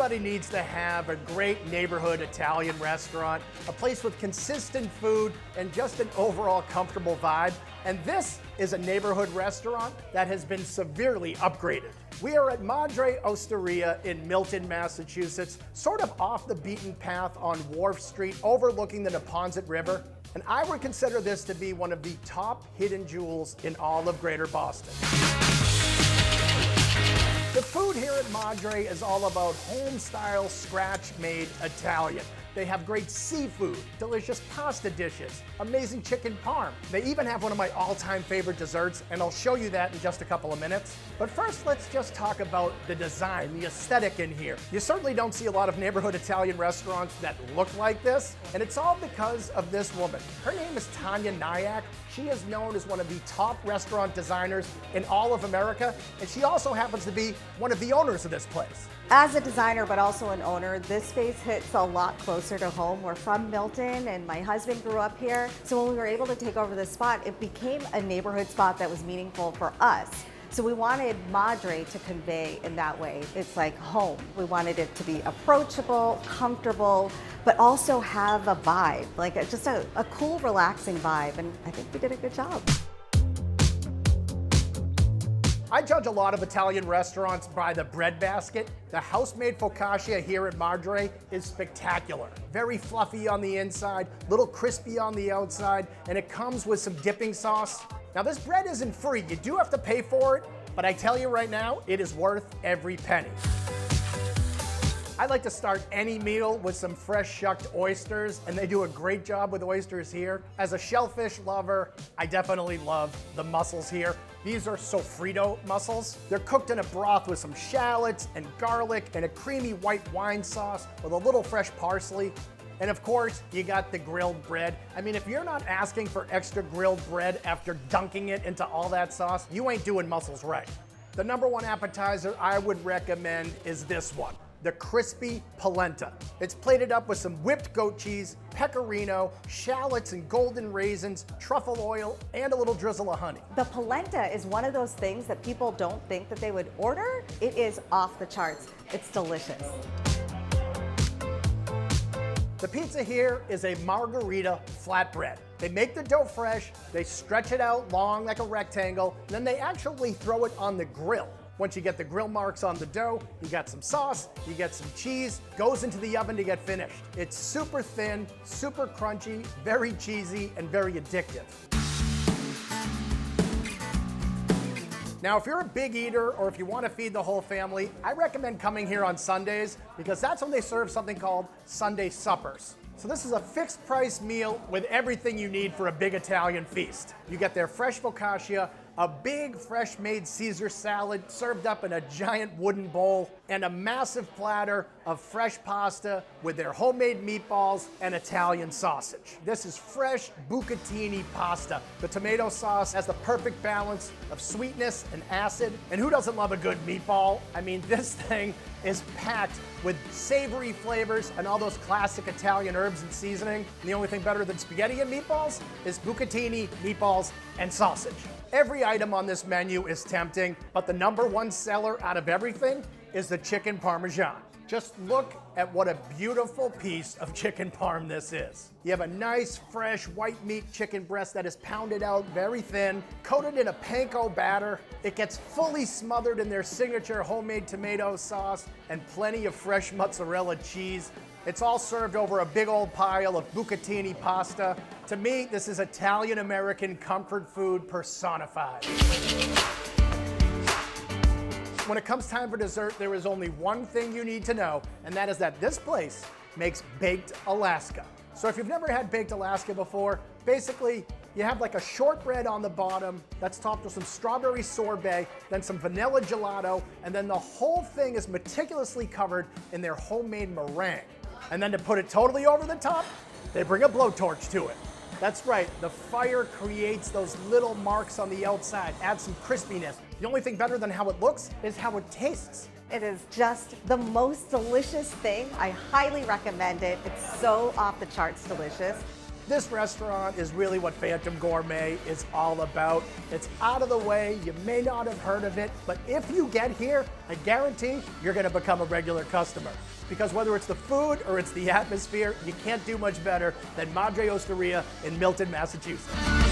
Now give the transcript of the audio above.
Everybody needs to have a great neighborhood Italian restaurant, a place with consistent food and just an overall comfortable vibe. And this is a neighborhood restaurant that has been severely upgraded. We are at Madre Osteria in Milton, Massachusetts, sort of off the beaten path on Wharf Street, overlooking the Neponset River. And I would consider this to be one of the top hidden jewels in all of Greater Boston. The food here at Madre is all about home-style, scratch-made Italian. They have great seafood, delicious pasta dishes, amazing chicken parm. They even have one of my all-time favorite desserts, and I'll show you that in just a couple of minutes. But first, let's just talk about the design, the aesthetic in here. You certainly don't see a lot of neighborhood Italian restaurants that look like this, and it's all because of this woman. Her name is Tanya Nyack. She is known as one of the top restaurant designers in all of America, and she also happens to be one of the owners of this place. As a designer, but also an owner, this space hits a lot closer to home. We're from Milton, and my husband grew up here. So when we were able to take over this spot, it became a neighborhood spot that was meaningful for us. So we wanted Madre to convey in that way. It's like home. We wanted it to be approachable, comfortable, but also have a vibe, like just a cool, relaxing vibe. And I think we did a good job. I judge a lot of Italian restaurants by the bread basket. The house-made focaccia here at Madre is spectacular. Very fluffy on the inside, little crispy on the outside, and it comes with some dipping sauce. Now this bread isn't free, you do have to pay for it, but I tell you right now, it is worth every penny. I like to start any meal with some fresh shucked oysters, and they do a great job with oysters here. As a shellfish lover, I definitely love the mussels here. These are sofrito mussels. They're cooked in a broth with some shallots and garlic and a creamy white wine sauce with a little fresh parsley. And of course, you got the grilled bread. I mean, if you're not asking for extra grilled bread after dunking it into all that sauce, you ain't doing mussels right. The #1 appetizer I would recommend is this one, the crispy polenta. It's plated up with some whipped goat cheese, pecorino, shallots and golden raisins, truffle oil, and a little drizzle of honey. The polenta is one of those things that people don't think that they would order. It is off the charts. It's delicious. The pizza here is a margherita flatbread. They make the dough fresh, they stretch it out long like a rectangle, and then they actually throw it on the grill. Once you get the grill marks on the dough, you got some sauce, you get some cheese, goes into the oven to get finished. It's super thin, super crunchy, very cheesy, and very addictive. Now, if you're a big eater or if you want to feed the whole family, I recommend coming here on Sundays because that's when they serve something called Sunday suppers. So this is a fixed price meal with everything you need for a big Italian feast. You get their fresh focaccia, a big fresh made Caesar salad served up in a giant wooden bowl, and a massive platter of fresh pasta with their homemade meatballs and Italian sausage. This is fresh bucatini pasta. The tomato sauce has the perfect balance of sweetness and acid. And who doesn't love a good meatball? I mean, this thing is packed with savory flavors and all those classic Italian herbs and seasoning. And the only thing better than spaghetti and meatballs is bucatini, meatballs, and sausage. Every item on this menu is tempting, but the #1 seller out of everything is the chicken parmesan. Just look at what a beautiful piece of chicken parm this is. You have a nice, fresh, white meat chicken breast that is pounded out very thin, coated in a panko batter. It gets fully smothered in their signature homemade tomato sauce and plenty of fresh mozzarella cheese. It's all served over a big old pile of bucatini pasta. To me, this is Italian-American comfort food personified. When it comes time for dessert, there is only one thing you need to know, and that is that this place makes baked Alaska. So if you've never had baked Alaska before, basically you have like a shortbread on the bottom that's topped with some strawberry sorbet, then some vanilla gelato, and then the whole thing is meticulously covered in their homemade meringue. And then to put it totally over the top, they bring a blowtorch to it. That's right, the fire creates those little marks on the outside, adds some crispiness. The only thing better than how it looks is how it tastes. It is just the most delicious thing. I highly recommend it. It's so off the charts delicious. This restaurant is really what Phantom Gourmet is all about. It's out of the way, you may not have heard of it, but if you get here, I guarantee you're gonna become a regular customer. Because whether it's the food or it's the atmosphere, you can't do much better than Madre Osteria in Milton, Massachusetts.